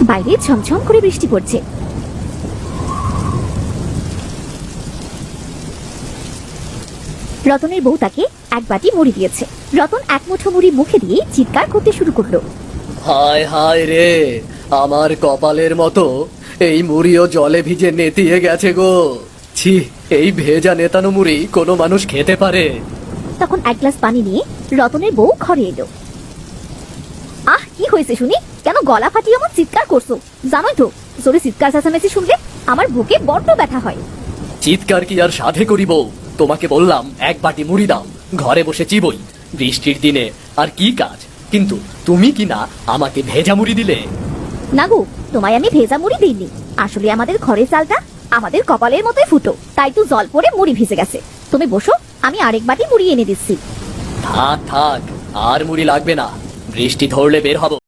বাইরে ঝমঝম করে বৃষ্টি পড়ছে। রতনের বউ তাকে এক বাটি মুড়ি দিয়েছে। রতন এক মুঠো মুড়ি মুখে দিয়ে চিৎকার করতে শুরু করলো। হায় হায় রে, আমার কপালের মতো এই মুড়িও জলে ভিজে নেতিয়ে গেছে গো। ছি, এই ভেজা নেতানো মুড়ি কোনো মানুষ খেতে পারে? তখন এক গ্লাস পানি নিয়ে রতনের বউ ঘরে এলো। আহ, কি হয়েছে শুনি? কেন গলা ফাটিয়ে এমন চিৎকার করছো? জানোই তো, জোরে চিৎকার চেঁচামেচি শুনলে আমার বুকে বড্ড ব্যথা হয়। চিৎকার কি আর সাধে করিব? তোমাকে বললাম এক বাটি মুড়ি দাও, ঘরে বসে চিবই। বৃষ্টির দিনে আর কি কাজ, কিন্তু তুমি কি না আমাকে ভেজা মুড়ি দিলে? না গো, তোমায় আমি ভেজা মুড়ি দিইনি। আসলে আমাদের ঘরের চালটা আমাদের কপালের মতোই ফুটো, তাই তো জল পড়ে মুড়ি ভিজে গেছে। তুমি বসো, আমি আরেক বাটি মুড়ি এনে দিচ্ছি। থাক থাক, আর মুড়ি লাগবে না। বৃষ্টি ধরলে বের হব।